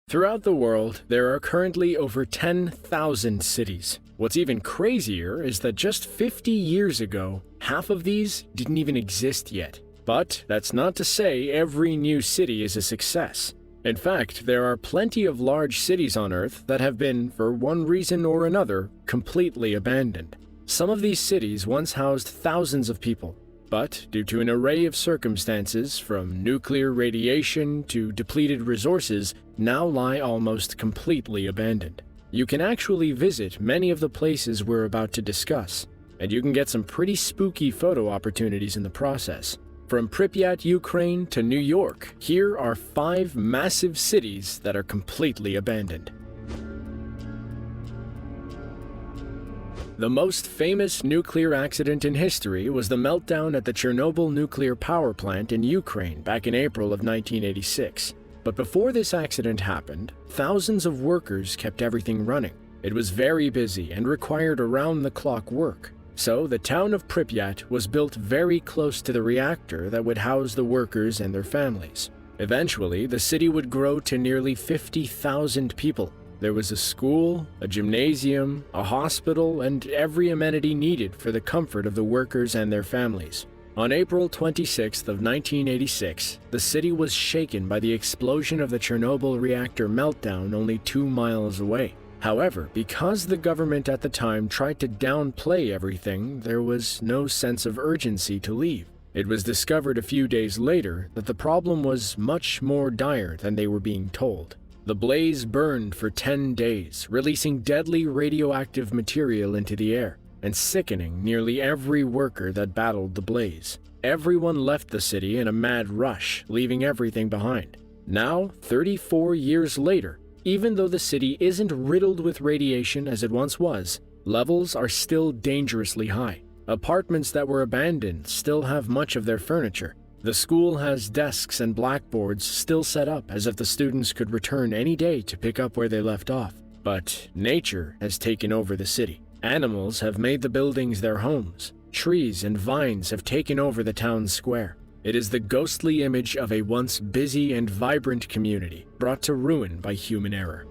Throughout the world, there are currently over 10,000 cities. What's even crazier is that just 50 years ago, half of these didn't even exist yet. But that's not to say every new city is a success. In fact, there are plenty of large cities on Earth that have been, for one reason or another, completely abandoned. Some of these cities once housed thousands of people, but due to an array of circumstances, from nuclear radiation to depleted resources, now lie almost completely abandoned. You can actually visit many of the places we're about to discuss, and you can get some pretty spooky photo opportunities in the process. From Pripyat, Ukraine to New York, here are 5 massive cities that are completely abandoned. The most famous nuclear accident in history was the meltdown at the Chernobyl nuclear power plant in Ukraine back in April of 1986. But before this accident happened, thousands of workers kept everything running. It was very busy and required around-the-clock work. So the town of Pripyat was built very close to the reactor that would house the workers and their families. Eventually, the city would grow to nearly 50,000 people. There was a school, a gymnasium, a hospital, and every amenity needed for the comfort of the workers and their families. On April 26th of 1986, the city was shaken by the explosion of the Chernobyl reactor meltdown only 2 miles away. However, because the government at the time tried to downplay everything, there was no sense of urgency to leave. It was discovered a few days later that the problem was much more dire than they were being told. The blaze burned for 10 days, releasing deadly radioactive material into the air and sickening nearly every worker that battled the blaze. Everyone left the city in a mad rush, leaving everything behind. Now, 34 years later, even though the city isn't riddled with radiation as it once was, levels are still dangerously high. Apartments that were abandoned still have much of their furniture. The school has desks and blackboards still set up as if the students could return any day to pick up where they left off. But nature has taken over the city. Animals have made the buildings their homes. Trees and vines have taken over the town square. It is the ghostly image of a once busy and vibrant community, brought to ruin by human error.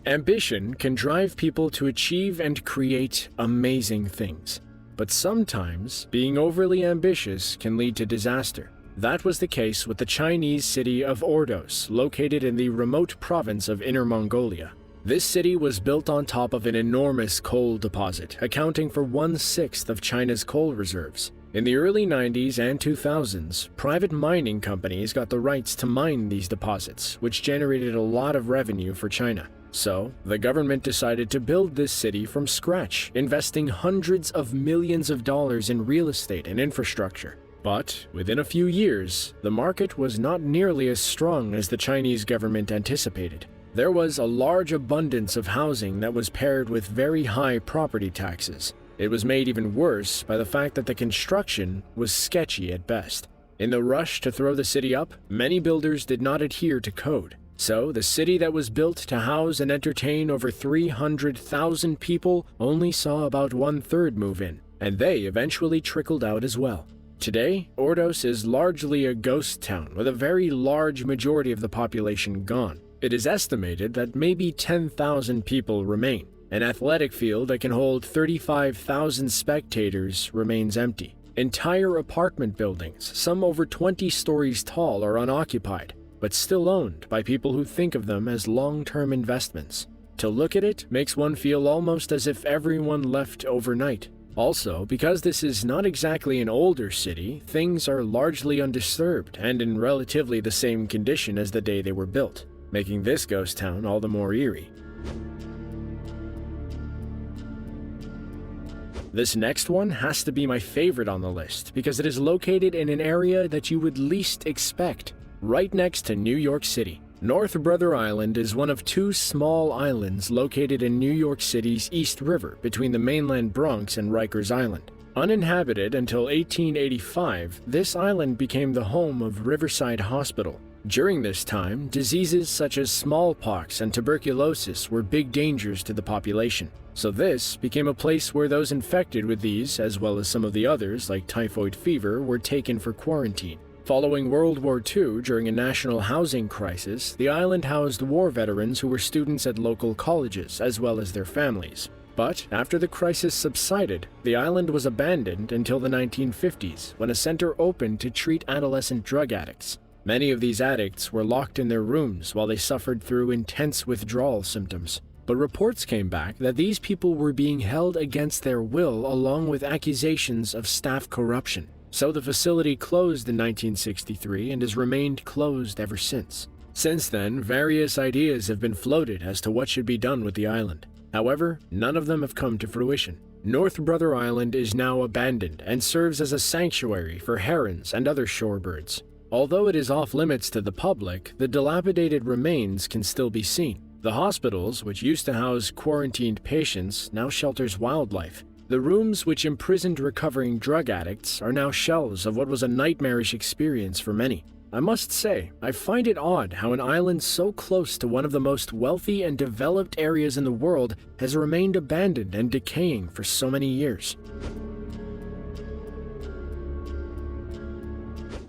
Ambition can drive people to achieve and create amazing things. But sometimes, being overly ambitious can lead to disaster. That was the case with the Chinese city of Ordos, located in the remote province of Inner Mongolia. This city was built on top of an enormous coal deposit, accounting for 1/6 of China's coal reserves. In the early 90s and 2000s, private mining companies got the rights to mine these deposits, which generated a lot of revenue for China. So, the government decided to build this city from scratch, investing hundreds of millions of dollars in real estate and infrastructure. But within a few years, the market was not nearly as strong as the Chinese government anticipated. There was a large abundance of housing that was paired with very high property taxes. It was made even worse by the fact that the construction was sketchy at best. In the rush to throw the city up, many builders did not adhere to code. So, the city that was built to house and entertain over 300,000 people only saw about 1/3 move in, and they eventually trickled out as well. Today, Ordos is largely a ghost town with a very large majority of the population gone. It is estimated that maybe 10,000 people remain. An athletic field that can hold 35,000 spectators remains empty. Entire apartment buildings, some over 20 stories tall, are unoccupied, but still owned by people who think of them as long-term investments. To look at it makes one feel almost as if everyone left overnight. Also, because this is not exactly an older city, things are largely undisturbed and in relatively the same condition as the day they were built, making this ghost town all the more eerie. This next one has to be my favorite on the list because it is located in an area that you would least expect, right next to New York City. North Brother Island is one of 2 small islands located in New York City's East River between the mainland Bronx and Rikers Island. Uninhabited until 1885, this island became the home of Riverside Hospital. During this time, diseases such as smallpox and tuberculosis were big dangers to the population. So this became a place where those infected with these, as well as some of the others like typhoid fever, were taken for quarantine. Following World War II, during a national housing crisis, the island housed war veterans who were students at local colleges, as well as their families. But after the crisis subsided, the island was abandoned until the 1950s, when a center opened to treat adolescent drug addicts. Many of these addicts were locked in their rooms while they suffered through intense withdrawal symptoms. But reports came back that these people were being held against their will, along with accusations of staff corruption. So the facility closed in 1963 and has remained closed ever since. Since then, various ideas have been floated as to what should be done with the island. However, none of them have come to fruition. North Brother Island is now abandoned and serves as a sanctuary for herons and other shorebirds. Although it is off limits to the public, the dilapidated remains can still be seen. The hospitals, which used to house quarantined patients, now shelters wildlife. The rooms which imprisoned recovering drug addicts are now shells of what was a nightmarish experience for many. I must say, I find it odd how an island so close to one of the most wealthy and developed areas in the world has remained abandoned and decaying for so many years.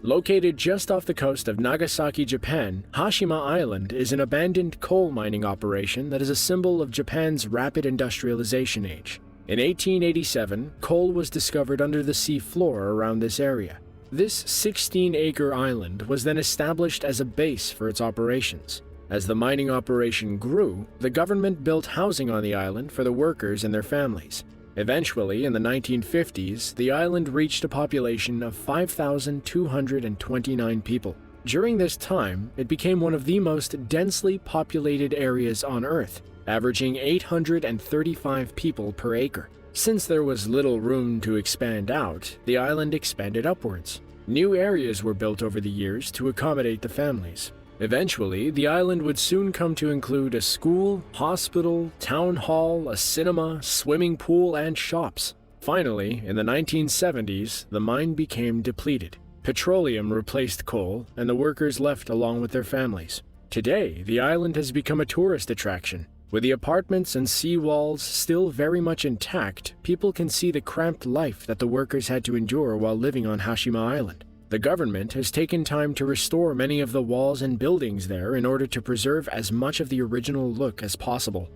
Located just off the coast of Nagasaki, Japan, Hashima Island is an abandoned coal mining operation that is a symbol of Japan's rapid industrialization age. In 1887, coal was discovered under the sea floor around this area. This 16-acre island was then established as a base for its operations. As the mining operation grew, the government built housing on the island for the workers and their families. Eventually, in the 1950s, the island reached a population of 5,229 people. During this time, it became one of the most densely populated areas on Earth, averaging 835 people per acre. Since there was little room to expand out, the island expanded upwards. New areas were built over the years to accommodate the families. Eventually, the island would soon come to include a school, hospital, town hall, a cinema, swimming pool, and shops. Finally, in the 1970s, the mine became depleted. Petroleum replaced coal, and the workers left along with their families. Today, the island has become a tourist attraction. With the apartments and seawalls still very much intact, people can see the cramped life that the workers had to endure while living on Hashima Island. The government has taken time to restore many of the walls and buildings there in order to preserve as much of the original look as possible.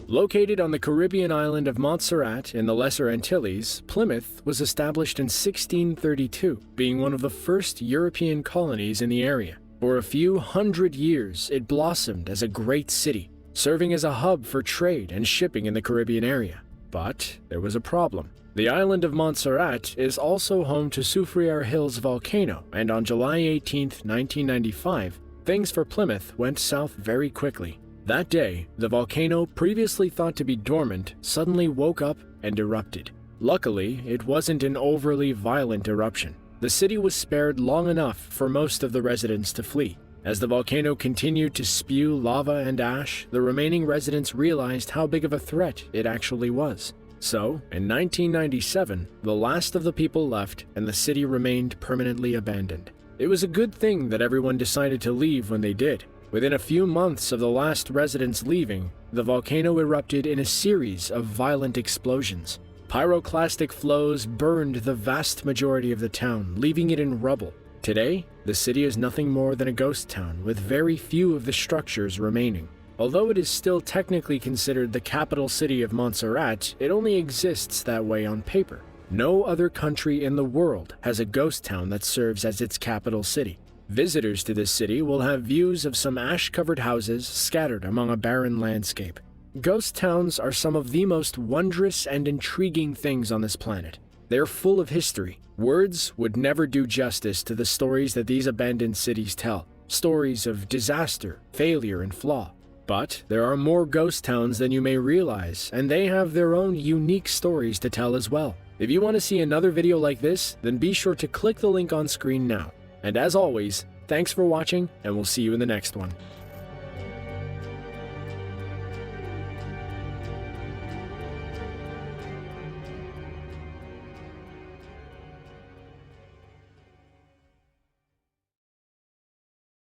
Located on the Caribbean island of Montserrat in the Lesser Antilles, Plymouth was established in 1632, being one of the first European colonies in the area. For a few hundred years, it blossomed as a great city, serving as a hub for trade and shipping in the Caribbean area. But there was a problem. The island of Montserrat is also home to Soufriere Hills volcano, and on July 18, 1995, things for Plymouth went south very quickly. That day, the volcano, previously thought to be dormant, suddenly woke up and erupted. Luckily, it wasn't an overly violent eruption. The city was spared long enough for most of the residents to flee. As the volcano continued to spew lava and ash, the remaining residents realized how big of a threat it actually was. So, in 1997, the last of the people left and the city remained permanently abandoned. It was a good thing that everyone decided to leave when they did. Within a few months of the last residents leaving, the volcano erupted in a series of violent explosions. Pyroclastic flows burned the vast majority of the town, leaving it in rubble. Today, the city is nothing more than a ghost town, with very few of the structures remaining. Although it is still technically considered the capital city of Montserrat, it only exists that way on paper. No other country in the world has a ghost town that serves as its capital city. Visitors to this city will have views of some ash-covered houses scattered among a barren landscape. Ghost towns are some of the most wondrous and intriguing things on this planet. They're full of history. Words would never do justice to the stories that these abandoned cities tell. Stories of disaster, failure, and flaw. But there are more ghost towns than you may realize, and they have their own unique stories to tell as well. If you want to see another video like this, then be sure to click the link on screen now. And as always, thanks for watching, and we'll see you in the next one.